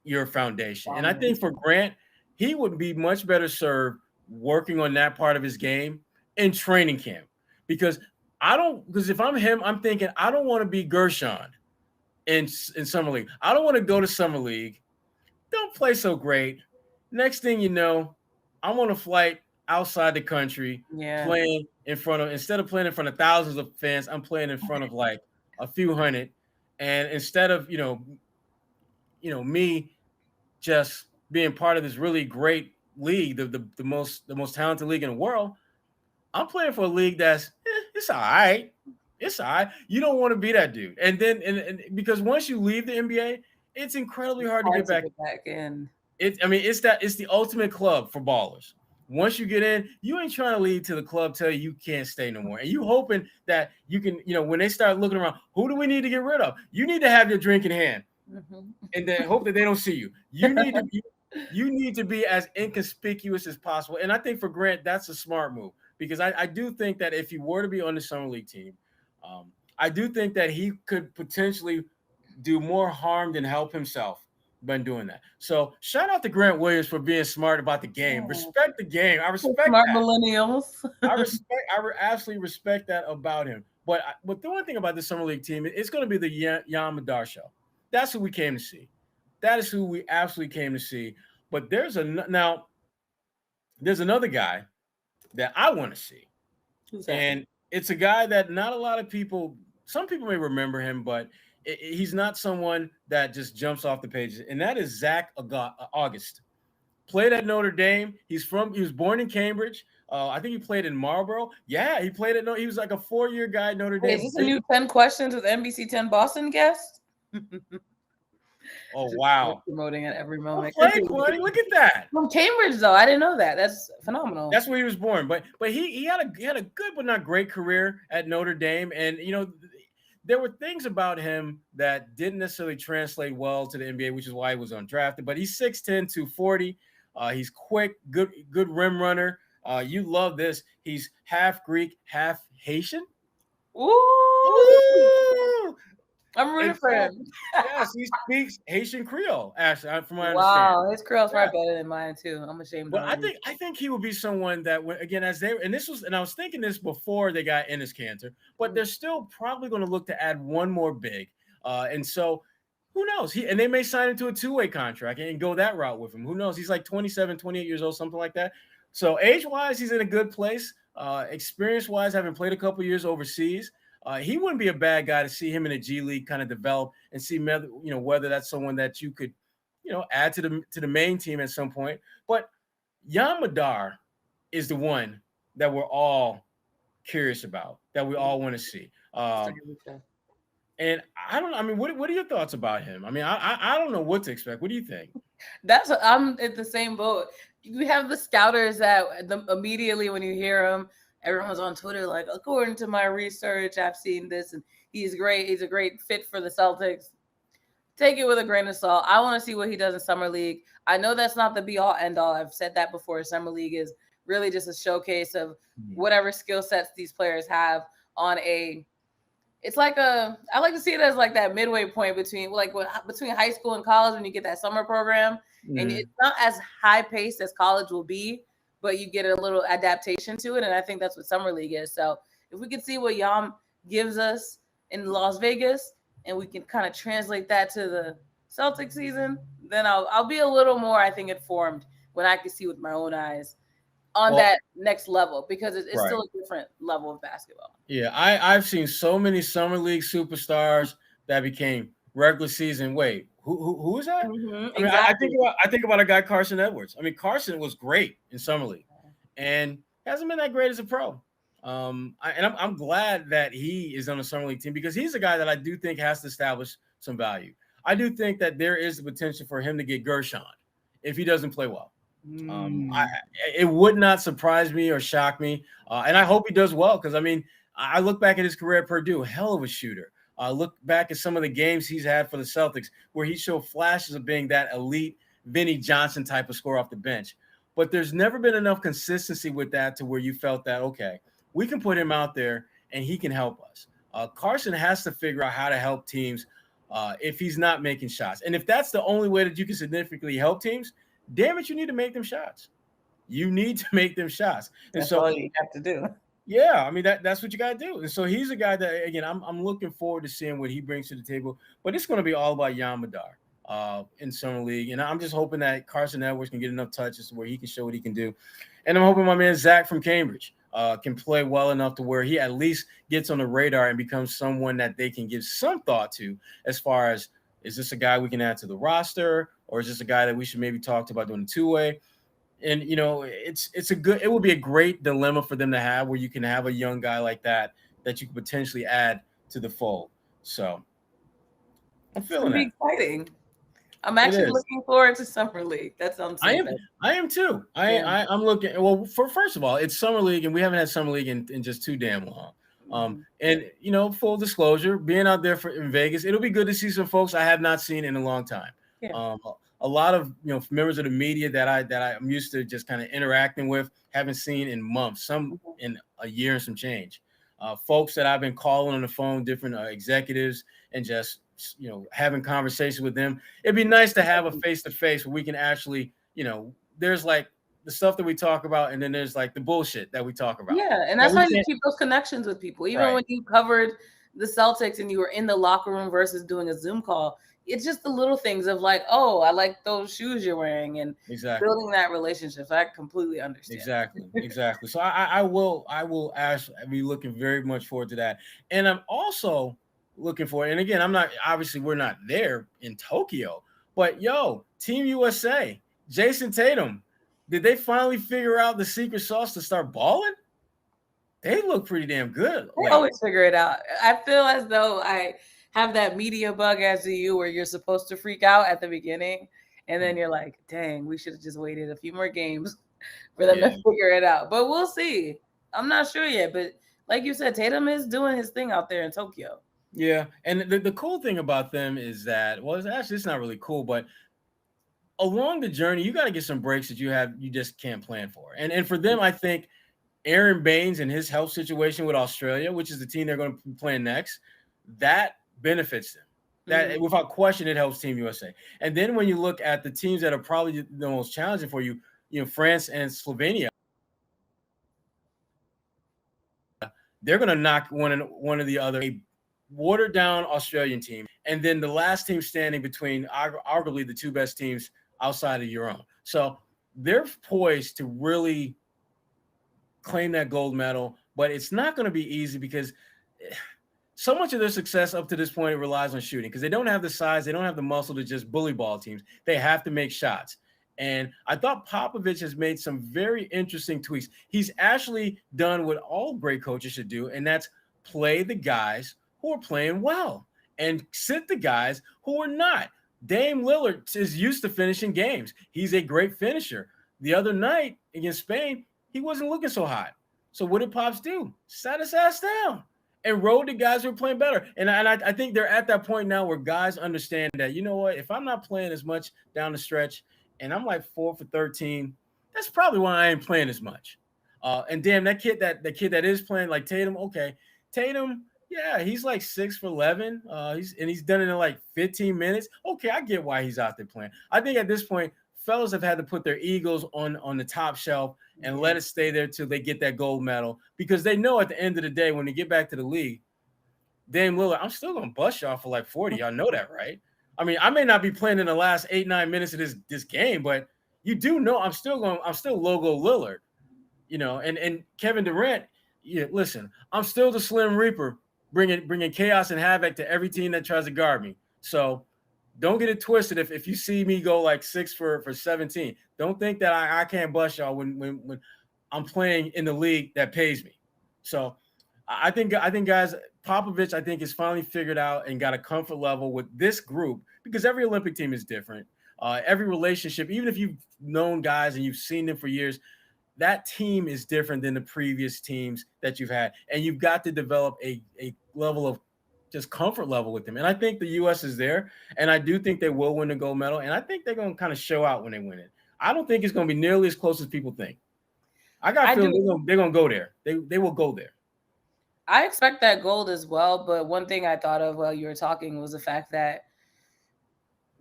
your foundation. And I think for Grant, he would be much better served working on that part of his game in training camp. Because if I'm him, I'm thinking, I don't want to be Gershon in Summer League. I don't want to go to Summer League, don't play so great. Next thing you know, I'm on a flight outside the country, playing instead of playing in front of thousands of fans, I'm playing in front of like a few hundred. And instead of, me just being part of this really great league, the most talented league in the world, I'm playing for a league that's it's all right. It's all right. You don't want to be that dude. And then and because once you leave the NBA, it's incredibly hard to get back in. It's the ultimate club for ballers. Once you get in, you ain't trying to lead to the club tell you can't stay no more. And you hoping that you can, when they start looking around, who do we need to get rid of? You need to have your drink in hand, and then hope that they don't see you. You need to be as inconspicuous as possible. And I think for Grant, that's a smart move because I do think that if you were to be on the summer league team, I do think that he could potentially do more harm than help himself by doing that. So shout out to Grant Williams for being smart about the game. Respect the game. I respect Smart that. millennials. I absolutely respect that about him. But the one thing about the summer league team, it's going to be the Yam Madar show. That's who we came to see. That is who we absolutely came to see. But there's another guy that I want to see. Who's that? And it's a guy that not a lot of people, some people may remember him, but he's not someone that just jumps off the pages. And that is Zach August. Played at Notre Dame. He was born in Cambridge. I think he played in Marlboro. Yeah, he played he was like a 4-year guy at Notre Dame. Is this a new 10 questions with NBC 10 Boston guest? Oh, wow. Promoting at every moment. Play, Kwani, look at that. From Cambridge, though. I didn't know that. That's phenomenal. That's where he was born. But he had a good but not great career at Notre Dame. And, there were things about him that didn't necessarily translate well to the NBA, which is why he was undrafted. But he's 6'10", 240. He's quick, good rim runner. You love this. He's half Greek, half Haitian. Ooh! I'm rooting for him. Yes, he speaks Haitian Creole, actually, from my understanding. Wow, his Creole's probably better than mine too. I'm ashamed. But I think he would be someone that, again, I was thinking this before they got Enes Kanter, but they're still probably going to look to add one more big, and so who knows? And they may sign him to a 2-way contract and go that route with him. Who knows? He's like 27, 28 years old, something like that. So age-wise, he's in a good place. Experience-wise, having played a couple years overseas. He wouldn't be a bad guy to see him in a G League kind of develop and see whether that's someone that you could add to the main team at some point. But Yam Madar is the one that we're all curious about, that we all want to see. And what are your thoughts about him? I mean, I don't know what to expect. What do you think? I'm in the same boat. You have the scouters that immediately when you hear him, everyone's on Twitter like, according to my research, I've seen this and he's great. He's a great fit for the Celtics. Take it with a grain of salt. I want to see what he does in Summer League. I know that's not the be-all, end-all. I've said that before. Summer League is really just a showcase of whatever skill sets these players have on a – it's like I like to see it as like that midway point between high school and college when you get that summer program. And it's not as high-paced as college will be, but you get a little adaptation to it, and I think that's what Summer League is. So if we can see what Yam gives us in Las Vegas, and we can kind of translate that to the Celtics season, then I'll be a little more, I think, informed when I can see with my own eyes on that next level, because it's still a different level of basketball. Yeah, I've seen so many Summer League superstars that became regular season. Wait, who is that? Mm-hmm, exactly. I think about a guy, Carson Edwards. I mean, Carson was great in Summer League and hasn't been that great as a pro. I'm glad that he is on the Summer League team, because he's a guy that I do think has to establish some value. I do think that there is the potential for him to get Gershon if he doesn't play well. It would not surprise me or shock me. And I hope he does well, because, I mean, I look back at his career at Purdue, hell of a shooter. Look back at some of the games he's had for the Celtics where he showed flashes of being that elite Vinnie Johnson type of scorer off the bench. But there's never been enough consistency with that to where you felt that, okay, we can put him out there and he can help us. Carson has to figure out how to help teams if he's not making shots. And if that's the only way that you can significantly help teams, damn it, you need to make them shots. You need to make them shots. And that's all you have to do. Yeah, I mean, that's what you got to do. And so he's a guy that, again, I'm looking forward to seeing what he brings to the table. But it's going to be all about Yam Madar in Summer League. And I'm just hoping that Carson Edwards can get enough touches to where he can show what he can do. And I'm hoping my man Zach from Cambridge can play well enough to where he at least gets on the radar and becomes someone that they can give some thought to, as far as, is this a guy we can add to the roster, or is this a guy that we should maybe talk about doing a 2-way? And, it would be a great dilemma for them to have, where you can have a young guy like that you could potentially add to the fold. So I'm feeling it. Exciting. I'm actually looking forward to Summer League. That sounds. I am too. I'm looking. Well, first of all, it's Summer League, and we haven't had Summer League in just too damn long. And full disclosure, being out there in Vegas, it'll be good to see some folks I have not seen in a long time. Yeah. A lot of members of the media that I'm used to just kind of interacting with, haven't seen in months, some in a year and some change. folks that I've been calling on the phone, different executives, and just having conversations with them. It'd be nice to have a face-to-face where we can actually, there's like the stuff that we talk about, and then there's like the bullshit that we talk about. Yeah, and that's how you keep those connections with people. Even when you covered the Celtics and you were in the locker room versus doing a Zoom call, it's just the little things of like, oh, I like those shoes you're wearing, and building that relationship. So I completely understand. Exactly. So I will be looking very much forward to that. And I'm also looking for, and again, we're not there in Tokyo, but Team USA, Jason Tatum, did they finally figure out the secret sauce to start balling? They look pretty damn good. They always figure it out. I feel as though I have that media bug as do you, where you're supposed to freak out at the beginning, and then you're like, dang, we should have just waited a few more games for them to figure it out. But we'll see. I'm not sure yet, but like you said, Tatum is doing his thing out there in Tokyo. Yeah, and the cool thing about them is that, well, it's not really cool, but along the journey, you got to get some breaks that you just can't plan for. And for them, I think Aaron Baines and his health situation with Australia, which is the team they're going to be playing next, that benefits them. That without question, it helps Team USA. And then when you look at the teams that are probably the most challenging for you, France and Slovenia, they're going to knock one or the other, a watered down Australian team, and then the last team standing between arguably the two best teams outside of your own. So they're poised to really claim that gold medal, but it's not going to be easy because so much of their success up to this point relies on shooting, because they don't have the size, they don't have the muscle to just bully ball teams. They have to make shots. And I thought Popovich has made some very interesting tweaks. He's actually done what all great coaches should do, and that's play the guys who are playing well and sit the guys who are not. Dame Lillard is used to finishing games. He's a great finisher. The other night against Spain, he wasn't looking so hot. So what did Pops do? Sat his ass down and rode the guys who are playing better. And I think they're at that point now where guys understand that, you know what, if I'm not playing as much down the stretch and I'm like 4 for 13, that's probably why I ain't playing as much. And damn, that kid that is playing like Tatum, okay. Tatum, yeah, he's like 6 for 11. He's done it in like 15 minutes. Okay, I get why he's out there playing. I think at this point, fellas have had to put their egos on the top shelf and let it stay there till they get that gold medal, because they know at the end of the day when they get back to the league, Dame Lillard, I'm still gonna bust y'all for like 40. Y'all know that, right? I mean, I may not be playing in the last 8-9 minutes of this game, but you do know I'm still logo Lillard, and Kevin Durant. Yeah, listen, I'm still the Slim Reaper, bringing chaos and havoc to every team that tries to guard me. So don't get it twisted. If you see me go like 6 for 17, don't think that I can't bust y'all when I'm playing in the league that pays me. So I think guys, Popovich, I think, has finally figured out and got a comfort level with this group, because every Olympic team is different. Every relationship, even if you've known guys and you've seen them for years, that team is different than the previous teams that you've had. And you've got to develop a level of just comfort level with them. And I think the U.S. is there. And I do think they will win the gold medal. And I think they're going to kind of show out when they win it. I don't think it's going to be nearly as close as people think. I got a feeling they're going to go there. They will go there. I expect that gold as well. But one thing I thought of while you were talking was the fact that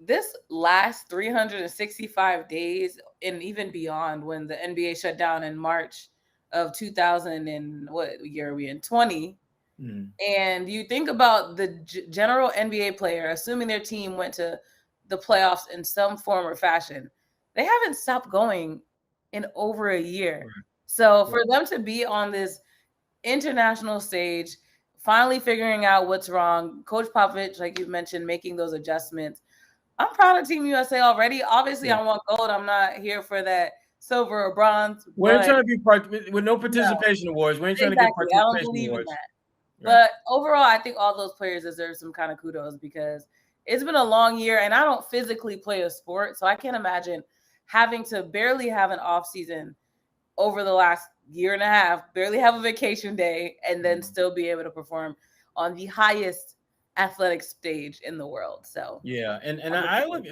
this last 365 days and even beyond, when the NBA shut down in March of 2000 and what year are we in? 20. And you think about the general NBA player, assuming their team went to the playoffs in some form or fashion, they haven't stopped going in over a year. Right. So for them to be on this international stage, finally figuring out what's wrong, Coach Popovich, like you mentioned, making those adjustments, I'm proud of Team USA already. Obviously, I want gold. I'm not here for that silver or bronze. We ain't trying to be with no participation awards. We ain't trying to get participation awards. I don't believe in that. But overall, I think all those players deserve some kind of kudos, because it's been a long year and I don't physically play a sport. So I can't imagine having to barely have an off season over the last year and a half, barely have a vacation day, and then still be able to perform on the highest athletic stage in the world. So yeah, and I look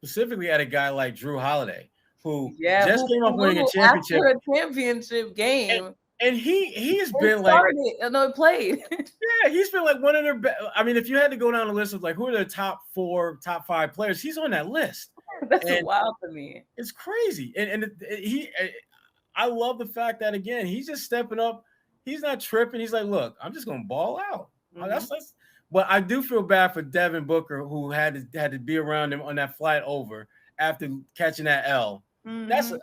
specifically at a guy like Drew Holiday, who just came off winning a championship. After a championship game. And he's It been like, it played. yeah, he's been like one of their I mean, if you had to go down the list of like who are the top 4, top 5 players, he's on that list. That's And wild to me. it's crazy. And I love the fact that again, he's just stepping up. He's not tripping. He's like, look, I'm just gonna ball out. That's but I do feel bad for Devin Booker, who had to be around him on that flight over after catching that L. That's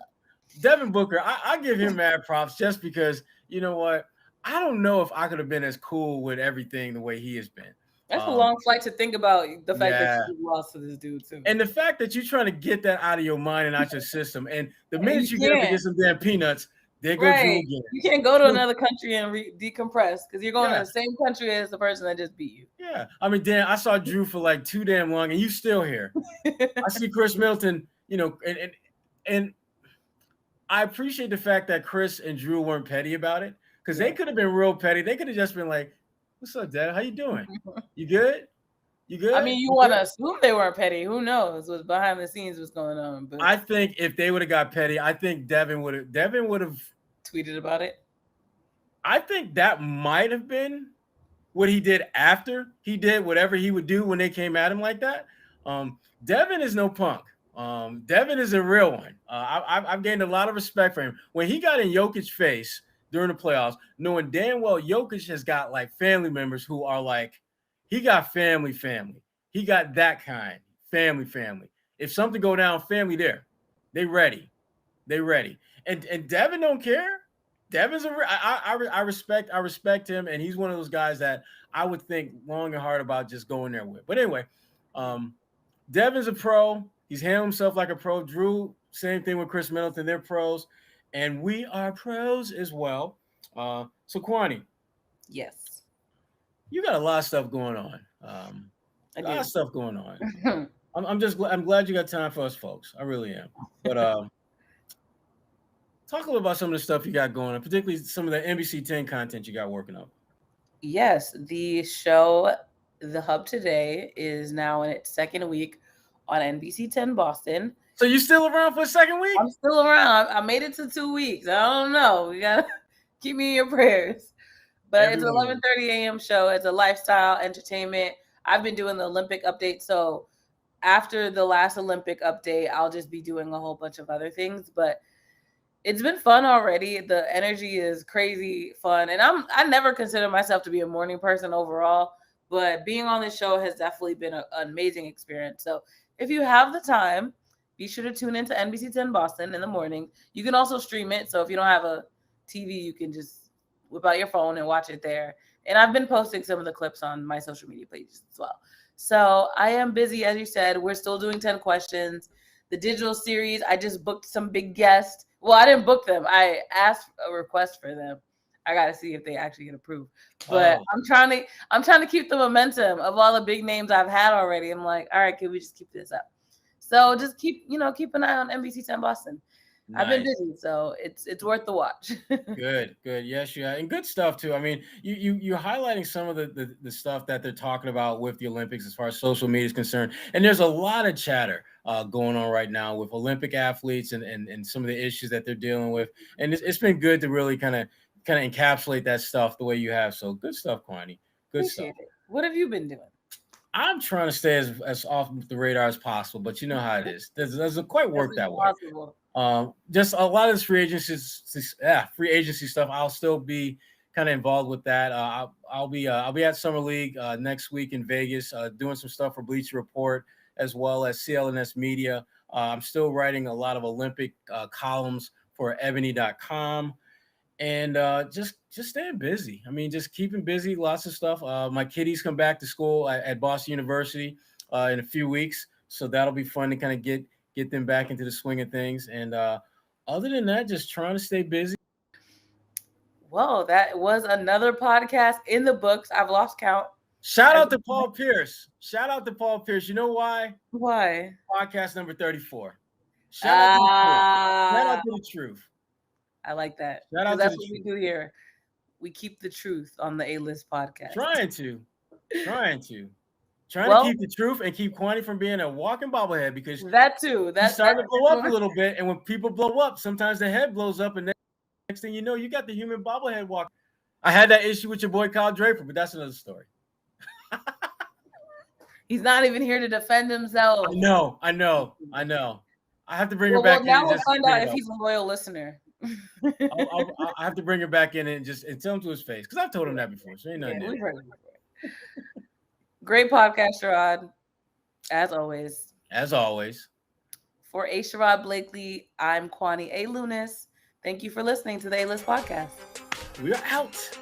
Devin Booker. I give him mad props just because, you know what? I don't know if I could have been as cool with everything the way he has been. That's a long flight to think about the fact that you lost to this dude too. And the fact that you're trying to get that out of your mind and out your system. And the minute you get up and get some damn peanuts, there goes you again. You can't go to another country and decompress because you're going to the same country as the person that just beat you. Yeah. I mean, Dan, I saw Drew for like too damn long and you still here. I see Chris Middleton, you know, and I appreciate the fact that Chris and Drew weren't petty about it because they could have been real petty. They could have just been like, what's up, Dad? How you doing? You good? You good? I mean, you want to assume they weren't petty. Who knows what's behind the scenes, what's going on? But I think if they would have got petty, I think Devin would have tweeted about it. I think that might have been what he did after he did whatever he would do when they came at him like that. Devin is no punk. Devin is a real one. I've gained a lot of respect for him. When he got in Jokic's face during the playoffs, knowing damn well Jokic has got like family members who are like, he got family. He got that kind family. If something go down, family there, they ready. And Devin don't care. Devin's I respect him, and he's one of those guys that I would think long and hard about just going there with. But anyway, Devin's a pro. He's handled himself like a pro. Drew, same thing with Chris Middleton. They're pros, and we are pros as well. So Kwani, yes, you got a lot of stuff going on. A lot of stuff going on. I'm glad you got time for us, folks. I really am. But talk a little about some of the stuff you got going on, particularly some of the NBC 10 content you got working on. Yes, the show, The Hub Today, is now in its second week on NBC 10 Boston. So you still around for a second week? I'm still around. I made it to 2 weeks. I don't know. You gotta keep me in your prayers. But it's an 11:30 a.m. show. It's a lifestyle entertainment. I've been doing the Olympic update. So after the last Olympic update, I'll just be doing a whole bunch of other things. But it's been fun already. The energy is crazy fun. And I never consider myself to be a morning person overall. But being on this show has definitely been an amazing experience. So if you have the time, be sure to tune into NBC 10 Boston in the morning. You can also stream it. So if you don't have a TV, you can just whip out your phone and watch it there. And I've been posting some of the clips on my social media pages as well. So I am busy, as you said. We're still doing 10 questions. The digital series, I just booked some big guests. Well, I didn't book them. I asked a request for them. I got to see if they actually get approved. But I'm trying to keep the momentum of all the big names I've had already. I'm like, all right, can we just keep this up? So just keep an eye on NBC 10 Boston. Nice. I've been busy, so it's worth the watch. Good. Yes, you have. And good stuff too. I mean, you're highlighting some of the stuff that they're talking about with the Olympics as far as social media is concerned. And there's a lot of chatter going on right now with Olympic athletes and some of the issues that they're dealing with. And it's been good to really kind of encapsulate that stuff the way you have. So good stuff, Kwani. Good Appreciate stuff. It. What have you been doing? I'm trying to stay as off the radar as possible, but you know how it is. Doesn't quite work that way. Just a lot of this free agency stuff. I'll still be kind of involved with that. I'll be at Summer League next week in Vegas, doing some stuff for Bleacher Report as well as CLNS Media. I'm still writing a lot of Olympic columns for ebony.com. And just staying busy. I mean, just keeping busy, lots of stuff. My kiddies come back to school at Boston University in a few weeks. So that'll be fun to kind of get them back into the swing of things. And other than that, just trying to stay busy. Well, that was another podcast in the books. I've lost count. Shout out to Paul Pierce. You know why? Why? Podcast number 34. Shout out to the truth. I like that. That's what we do here. We keep the truth on the A-List podcast. Trying to keep the truth and keep Kwani from being a walking bobblehead because that too. That's starting to blow up a little bit. And when people blow up, sometimes the head blows up and then Next thing you know, you got the human bobblehead walk. I had that issue with your boy Kyle Draper, but that's another story. He's not even here to defend himself. I know. I have to bring her back in. Now we'll find out if he's a loyal listener. I have to bring her back in and tell him to his face, because I've told him that before. So ain't nothing we've heard it before. Great podcast, Sherrod. As always. For A. Sherrod Blakely, I'm Kwani, a. Lunis. Thank you for listening to the A-List Podcast. We are out.